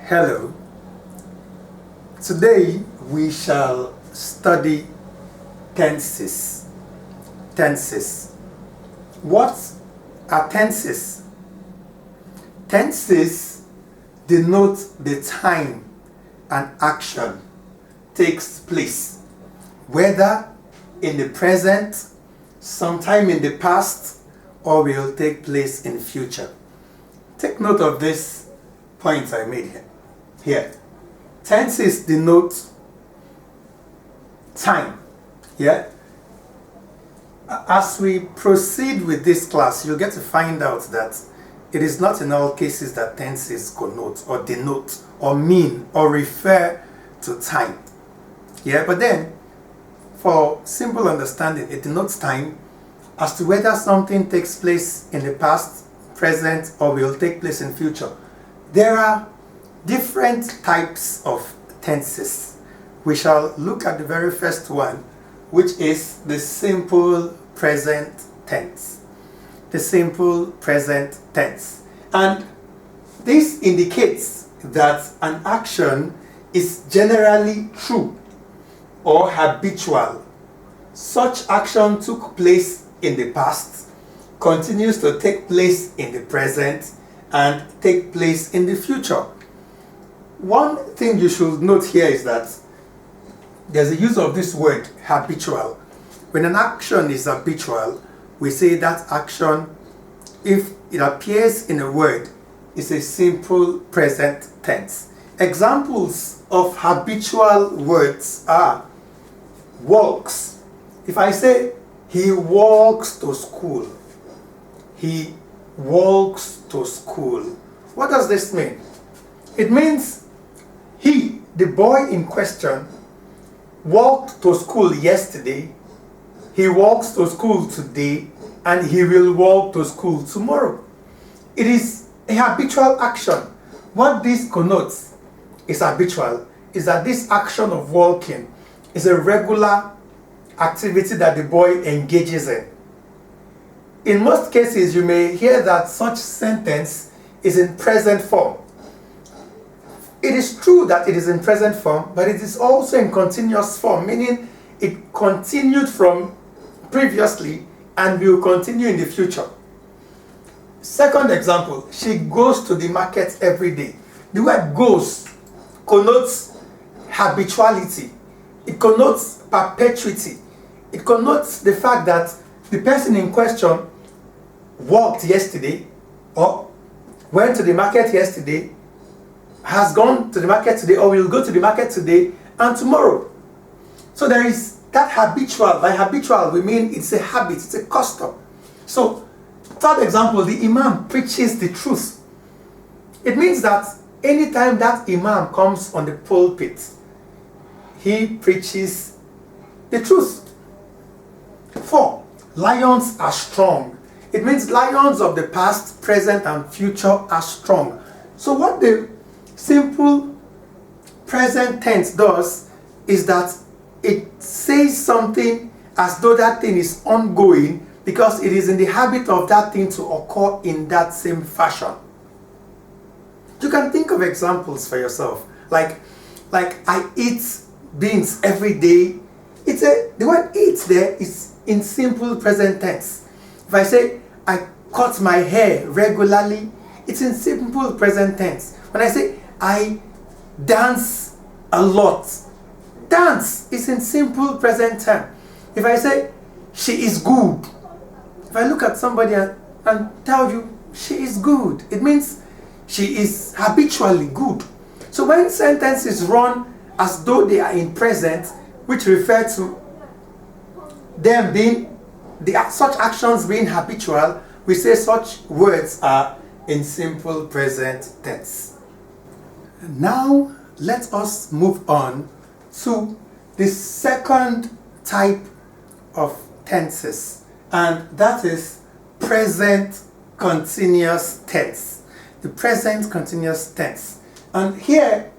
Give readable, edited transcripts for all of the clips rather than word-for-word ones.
Hello. Today we shall study tenses. Tenses. What are tenses? Tenses denote the time an action takes place, whether in the present, sometime in the past, or will take place in the future. Take note of this point I made here. Tenses denote time. Yeah? As we proceed with this class, you'll get to find out that it is not in all cases that tenses connote or denote or mean or refer to time. Yeah, but then for simple understanding, it denotes time as to whether something takes place in the past, present, or will take place in future. There are different types of tenses. We shall look at the very first one, which is the simple present tense. The simple present tense. And this indicates that an action is generally true or habitual. Such action took place in the past, continues to take place in the present, and take place in the future. One thing you should note here is that there's a use of this word habitual. When an action is habitual, we say that action, if it appears in a word, is a simple present tense. Examples of habitual words are walks. If I say he walks to school, he walks to school. What does this mean? It means he, the boy in question, walked to school yesterday, he walks to school today, and he will walk to school tomorrow. It is a habitual action. What this connotes is habitual, is that this action of walking is a regular activity that the boy engages in. In most cases, you may hear that such sentence is in present form. It is true that it is in present form, but it is also in continuous form, meaning it continued from previously and will continue in the future. Second example, she goes to the market every day. The word goes connotes habituality. It connotes perpetuity. It connotes the fact that the person in question walked yesterday or went to the market yesterday, has gone to the market today, or will go to the market today and tomorrow. So there is that habitual. By habitual, we mean it's a habit, it's a custom. So, third example, the imam preaches the truth. It means that anytime that imam comes on the pulpit, he preaches the truth. 4. Lions are strong. It means lions of the past, present, and future are strong. So what the simple present tense does is that it says something as though that thing is ongoing because it is in the habit of that thing to occur in that same fashion. You can think of examples for yourself. Like I eat beans every day. The word eat there is in simple present tense. If I say I cut my hair regularly, it's in simple present tense. When I say I dance a lot, dance is in simple present tense. If I say she is good, if I look at somebody and tell you she is good, it means she is habitually good. So when sentences run as though they are in present, which refer to them being such actions being habitual, we say such words are in simple present tense. Now let us move on to the second type of tenses, and that is present continuous tense. The present continuous tense. And here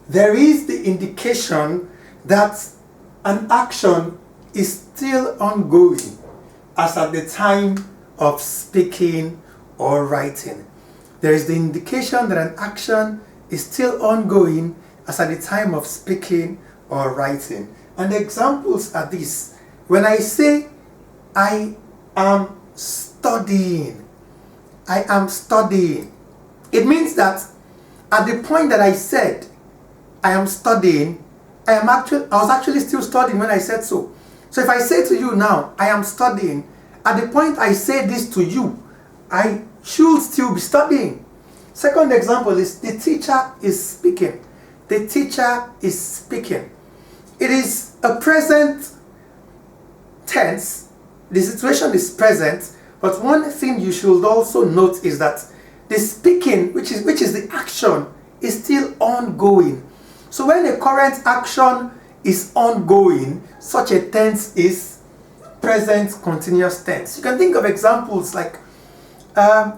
there is the indication that an action is still ongoing as at the time of speaking or writing. There is the indication that an action is still ongoing as at the time of speaking or writing. And the examples are these. When I say I am studying, I am studying, it means that at the point that I said I am studying, I was actually still studying when I said so. So if I say to you now, I am studying, at the point I say this to you, I should still be studying. Second example is the teacher is speaking. The teacher is speaking. It is a present tense. The situation is present, but one thing you should also note is that the speaking, which is the action, is still ongoing. So when a current action is ongoing, such a tense is present continuous tense. You can think of examples like I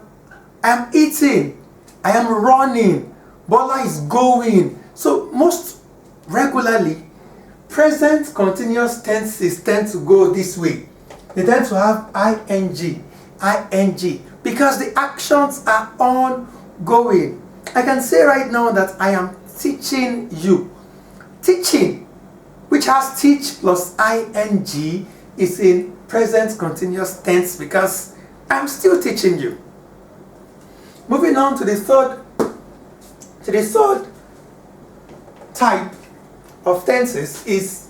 am eating, I am running, Bola is going. So most regularly, present continuous tenses tend to go this way. They tend to have ing, because the actions are ongoing. I can say right now that I am teaching you. Teaching, which has teach plus ing, is in present continuous tense because I'm still teaching you. Moving on to the third type of tenses is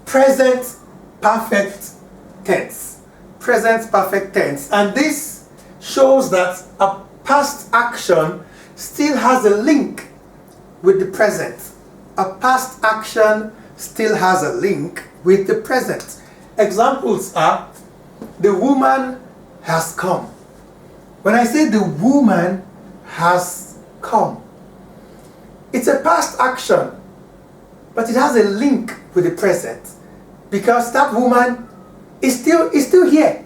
present perfect tense. Present perfect tense. And this shows that a past action still has a link with the present. A past action still has a link with the present. Examples are, the woman has come. When I say the woman has come, it's a past action, but it has a link with the present because that woman is still here.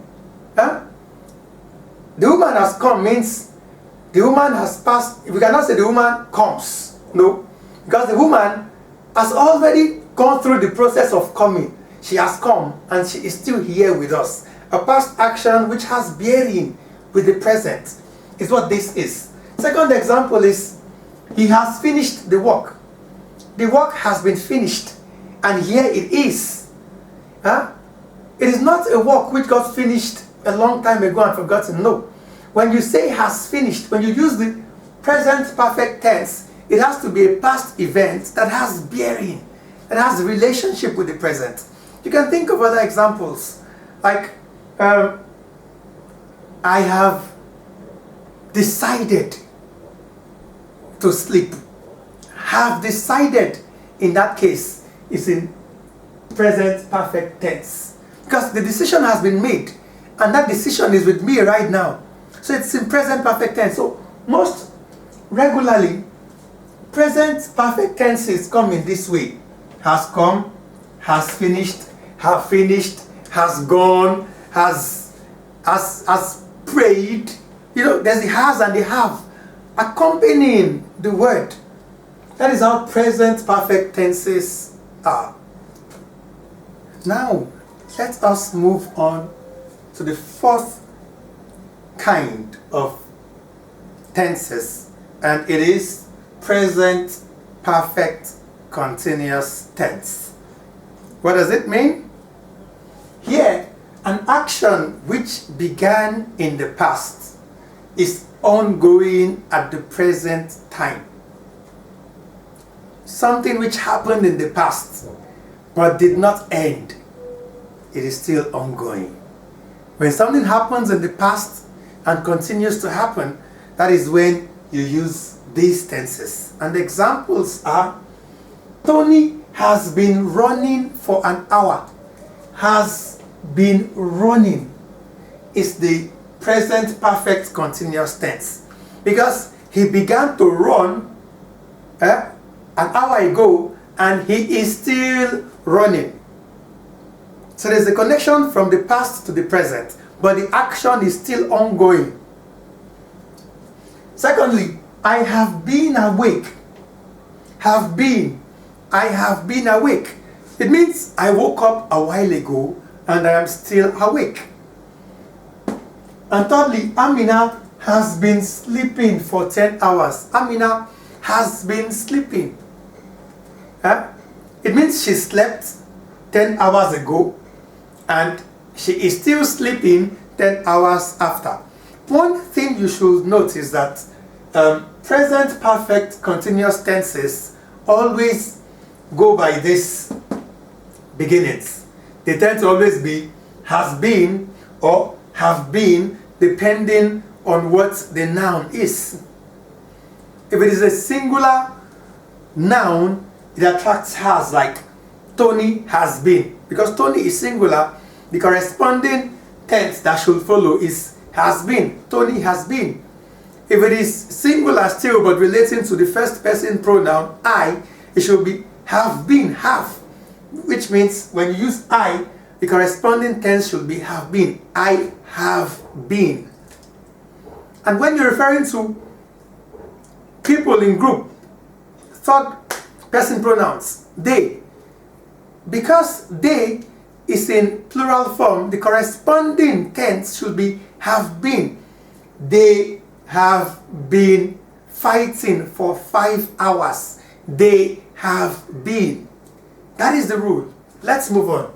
Huh? The woman has come means the woman has passed. We cannot say the woman comes. No, because the woman has already gone through the process of coming. She has come and she is still here with us. A past action which has bearing with the present is what this is. Second example is, he has finished the work. The work has been finished and here it is. Huh? It is not a work which got finished a long time ago and forgotten. No. When you say has finished, when you use the present perfect tense, it has to be a past event that has bearing, that has a relationship with the present. You can think of other examples, like I have decided to sleep. Have decided, in that case, is in present perfect tense. Because the decision has been made, and that decision is with me right now. So it's in present perfect tense. So most regularly, present perfect tenses come in this way. Has come, has finished, have finished, has gone, has prayed. You know, there's the has and the have accompanying the word. That is how present perfect tenses are. Now, let us move on to the fourth kind of tenses, and it is present perfect continuous tense. What does it mean? Here, an action which began in the past is ongoing at the present time. Something which happened in the past but did not end, it is still ongoing. When something happens in the past and continues to happen, that is when you use these tenses. And the examples are, Tony has been running for an hour. Has been running is the present perfect continuous tense, because he began to run an hour ago and he is still running. So there's a connection from the past to the present, but the action is still ongoing. Secondly, I have been awake. Have been. I have been awake. It means I woke up a while ago and I am still awake. And thirdly, Amina has been sleeping for 10 hours. Amina has been sleeping. Huh? It means she slept 10 hours ago and she is still sleeping 10 hours after. One thing you should note is that present perfect continuous tenses always go by this beginnings. They tend to always be has been or have been, depending on what the noun is. If it is a singular noun, it attracts has, like Tony has been. Because Tony is singular, the corresponding tense that should follow is has been. Tony has been. If it is singular still but relating to the first person pronoun I, it should be have been, have. Which means when you use I, the corresponding tense should be have been. I have been. And when you're referring to people in group, third person pronouns, they. Because they is in plural form, the corresponding tense should be have been. They have been fighting for 5 hours. They have been. That is the rule. Let's move on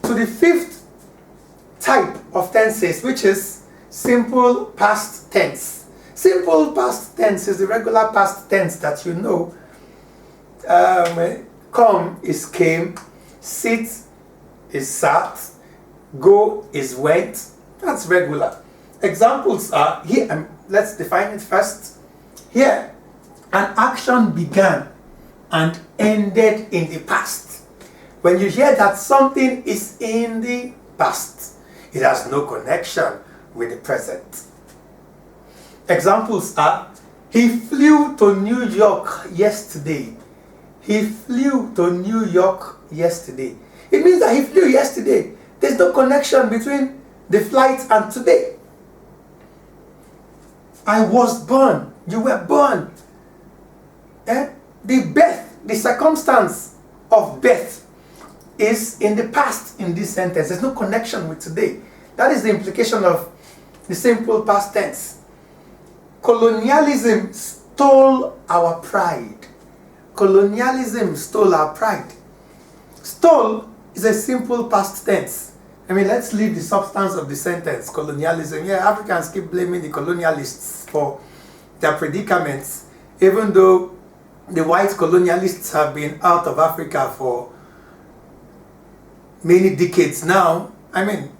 to the fifth type of tenses, which is simple past tense. Simple past tense is the regular past tense that you know. Come is came, sit is sat, go is went. That's regular. Examples are here. Let's define it first. Here, an action began and ended in the past. When you hear that something is in the past, it has no connection with the present. Examples are, he flew to New York yesterday. He flew to New York yesterday. It means that he flew yesterday. There's no connection between the flight and today. I was born. You were born. The birth, the circumstance of birth is in the past in this sentence. There's no connection with today. That is the implication of the simple past tense. Colonialism stole our pride. Colonialism stole our pride. Stole is a simple past tense. I mean, let's leave the substance of the sentence, colonialism. Yeah, Africans keep blaming the colonialists for their predicaments, even though the white colonialists have been out of Africa for many decades now. I mean,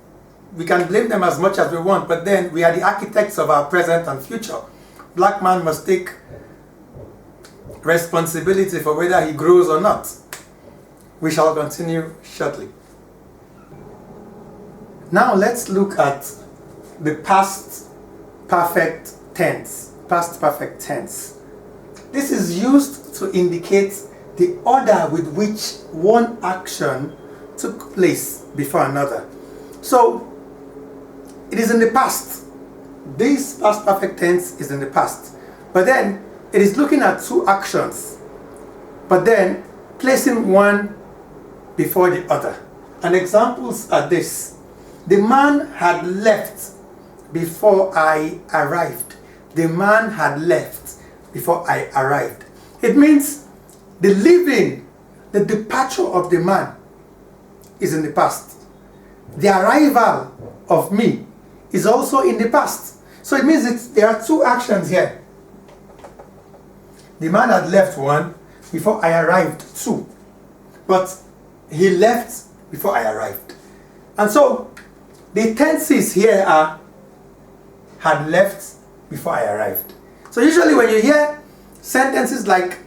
we can blame them as much as we want, but then we are the architects of our present and future. Black man must take responsibility for whether he grows or not. We shall continue shortly. Now let's look at the past perfect tense. Past perfect tense. This is used to indicate the order with which one action took place before another. So, it is in the past. This past perfect tense is in the past. But then, it is looking at two actions, but then placing one before the other. And examples are this. The man had left before I arrived. The man had left before I arrived. It means the leaving, the departure of the man is in the past. The arrival of me is also in the past. So it means there are two actions here. The man had left one before I arrived two. But he left before I arrived. And so the tenses here are had left before I arrived. So usually when you hear sentences like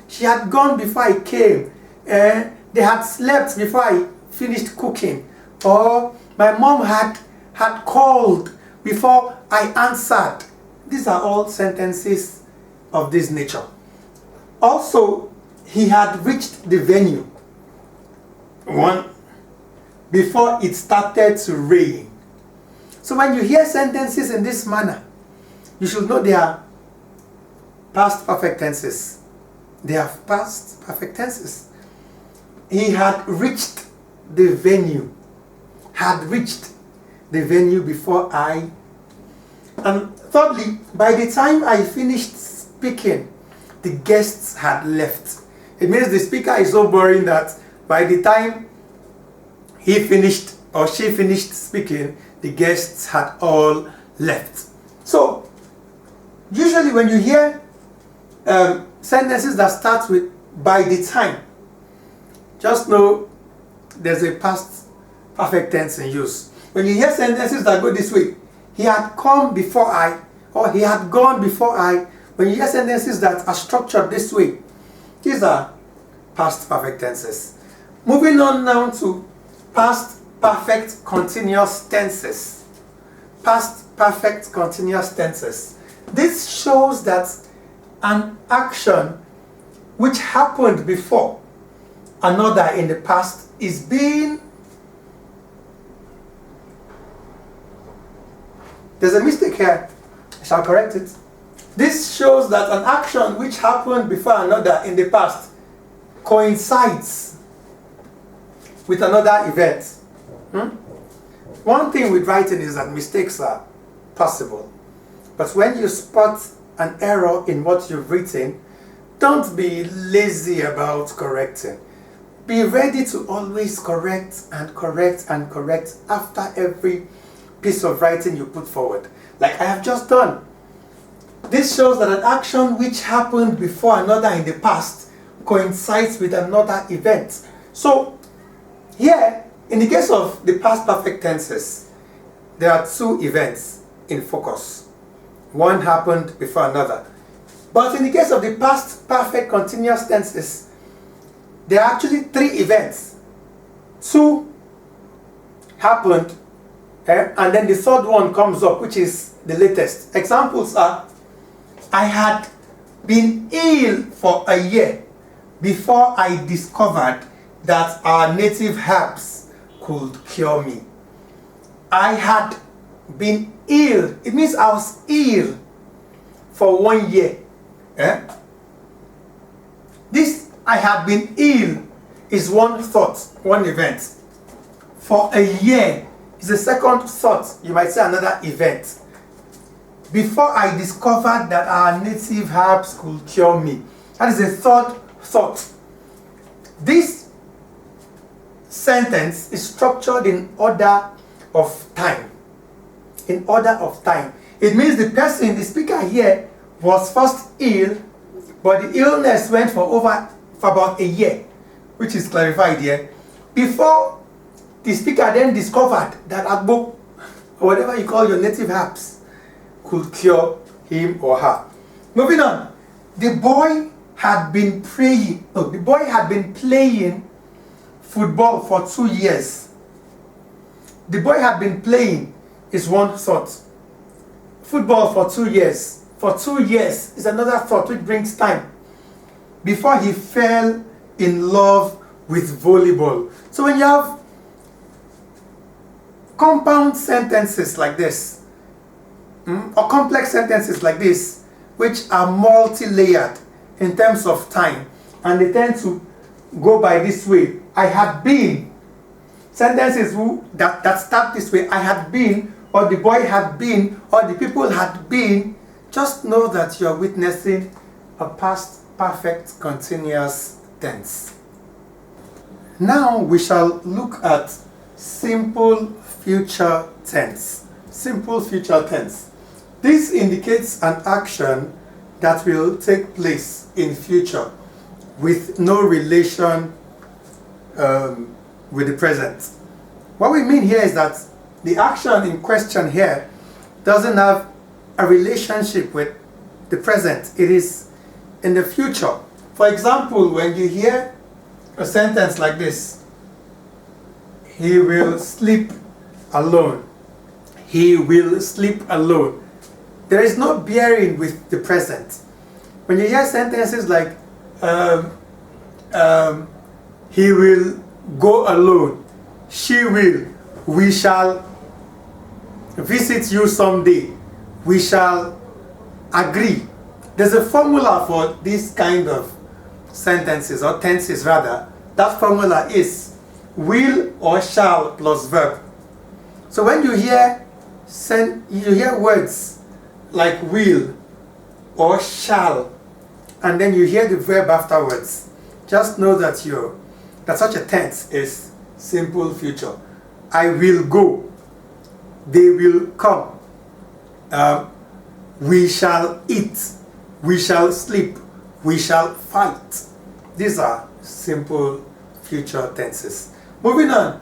she had gone before I came, they had slept before I finished cooking, or my mom had called before I answered. These are all sentences of this nature. Also, he had reached the venue one before it started to rain. So when you hear sentences in this manner, you should know they are past perfect tenses. They are past perfect tenses. He had reached the venue. Had reached the venue before I. And thirdly, by the time I finished speaking, the guests had left. It means the speaker is so boring that by the time he finished or she finished speaking, the guests had all left. So, usually when you hear sentences that start with by the time, just know there's a past perfect tense in use. When you hear sentences that go this way, he had come before I, or he had gone before I, when you hear sentences that are structured this way, these are past perfect tenses. Moving on now to past perfect continuous tenses. Past perfect continuous tenses. This shows that an action which happened before another in the past is being... There's a mistake here. I shall correct it. This shows that an action which happened before another in the past coincides with another event. One thing with writing is that mistakes are possible. But when you spot an error in what you've written, don't be lazy about correcting. Be ready to always correct and correct and correct after every piece of writing you put forward, like I have just done. This shows that an action which happened before another in the past coincides with another event. So, here, in the case of the past perfect tenses, there are two events in focus. One happened before another. But in the case of the past perfect continuous tenses, there are actually three events. Two happened, and then the third one comes up, which is the latest. Examples are, I had been ill for a year before I discovered that our native herbs could cure me. I had been ill. It means I was ill for 1 year. This I had been ill is one thought, one event. For a year is the second thought. You might say another event. Before I discovered that our native herbs could cure me. That is the third thought. This sentence is structured in order of time. In order of time. It means the person, the speaker here, was first ill, but the illness went for about a year, which is clarified here. Before the speaker then discovered that agbo, or whatever you call your native herbs, could cure him or her. Moving on, the boy had been playing football for 2 years. The boy had been playing is one thought. Football for 2 years. For 2 years is another thought which brings time. Before he fell in love with volleyball. So when you have compound sentences like this, or complex sentences like this, which are multi-layered in terms of time, and they tend to go by this way. I had been. Sentences that start this way, I had been, or the boy had been, or the people had been, just know that you're witnessing a past perfect continuous tense. Now we shall look at simple future tense. Simple future tense. This indicates an action that will take place in future with no relation with the present. What we mean here is that the action in question here doesn't have a relationship with the present. It is in the future. For example, when you hear a sentence like this, he will sleep alone. He will sleep alone. There is no bearing with the present. When you hear sentences like, he will go alone, she will, we shall visit you someday, we shall agree. There's a formula for this kind of sentences, or tenses rather. That formula is will or shall plus verb. So when you hear words like will or shall and then you hear the verb afterwards, just know that such a tense is simple future. I will go. They will come. We shall eat. We shall sleep. We shall fight. These are simple future tenses. Moving on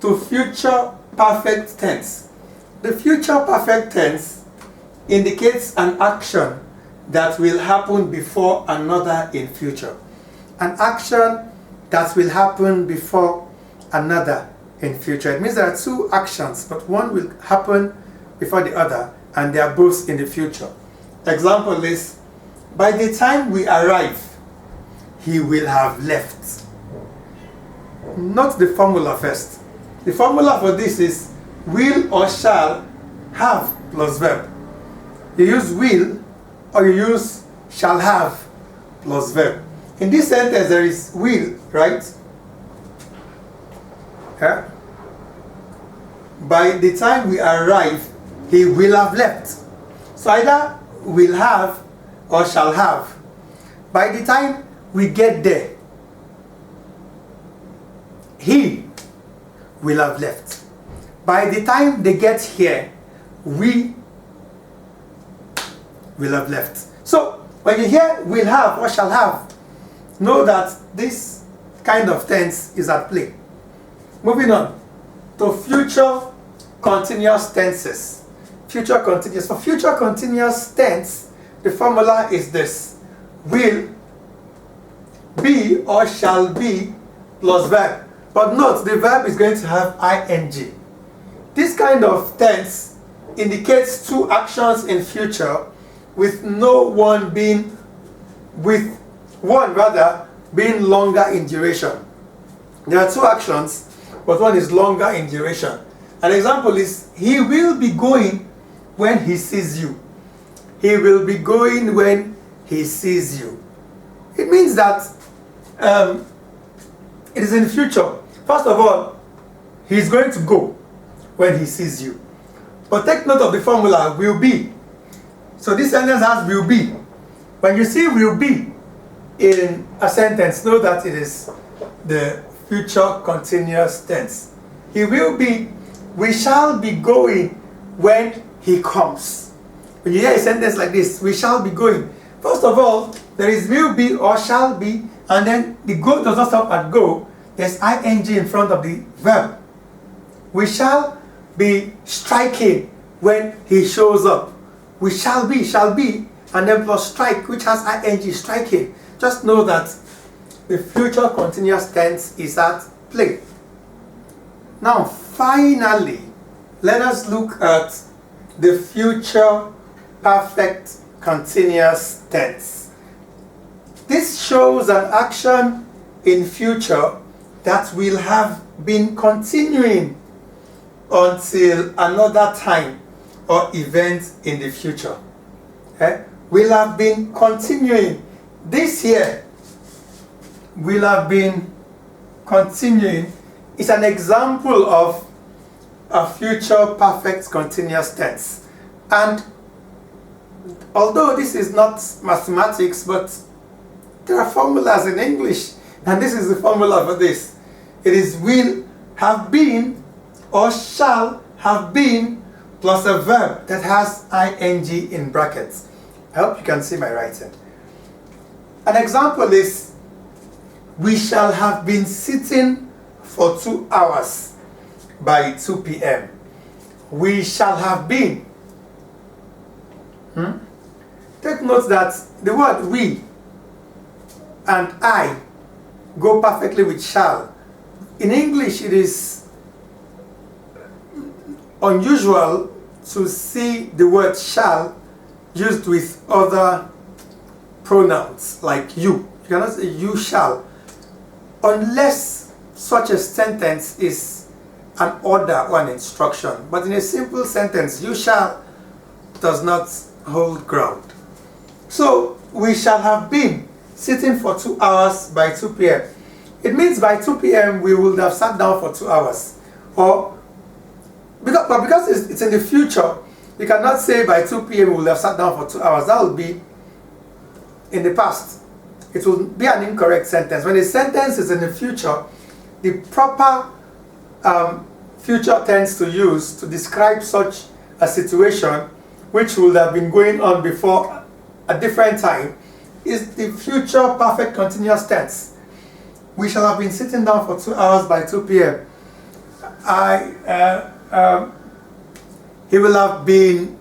to future perfect tense. The future perfect tense indicates an action that will happen before another in future. An action that will happen before another in future. It means there are two actions, but one will happen before the other, and they are both in the future. Example is, by the time we arrive, he will have left. Not the formula first. The formula for this is will or shall have plus verb. You use will or you use shall have plus verb. In this sentence there is will, right? Yeah? By the time we arrive, he will have left. So either will have or shall have. By the time we get there, he will have left. By the time they get here, we will have left. So when you hear will have or shall have, know that this kind of tense is at play. Moving on to future continuous tenses. Future continuous. For future continuous tense, the formula is this: will be or shall be plus verb. But note, the verb is going to have ing. This kind of tense indicates two actions in future with one being longer in duration. There are two actions, but one is longer in duration. An example is, he will be going when he sees you. He will be going when he sees you. It means that it is in the future. First of all, he is going to go when he sees you. But take note of the formula, will be. So this sentence has will be. When you see will be in a sentence, know that it is the future continuous tense. He will be, we shall be going when he comes. When you hear a sentence like this, we shall be going. First of all, there is will be or shall be, and then the go does not stop at go. There's ing in front of the verb. We shall be striking when he shows up. We shall be, and then plus strike, which has ing, striking. Just know that the future continuous tense is at play. Now, finally, let us look at the future perfect continuous tense. This shows an action in future that will have been continuing until another time or event in the future. Will have been continuing. This year will have been continuing is an example of a future perfect continuous tense. And although this is not mathematics, but there are formulas in English, and this is the formula for this. It is will have been or shall have been plus a verb that has ing in brackets. I hope you can see my writing. An example is, we shall have been sitting for 2 hours by 2 p.m. We shall have been. Take note that the word we and I go perfectly with shall. In English, it is unusual to see the word shall used with other pronouns like you. You cannot say you shall, unless such a sentence is an order or an instruction. But in a simple sentence, you shall does not hold ground. So, we shall have been sitting for 2 hours by 2 p.m. It means by 2 p.m. we would have sat down for 2 hours. Because it's in the future, you cannot say by 2 p.m. we will have sat down for 2 hours. That would be in the past, it will be an incorrect sentence. When a sentence is in the future, the proper future tense to use to describe such a situation which would have been going on before a different time is the future perfect continuous tense. We shall have been sitting down for 2 hours by 2 p.m. He will have been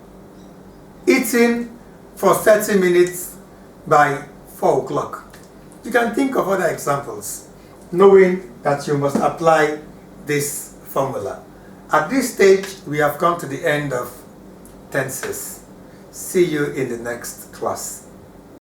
eating for 30 minutes by 4 o'clock. You can think of other examples, knowing that you must apply this formula. At this stage, we have come to the end of tenses. See you in the next class.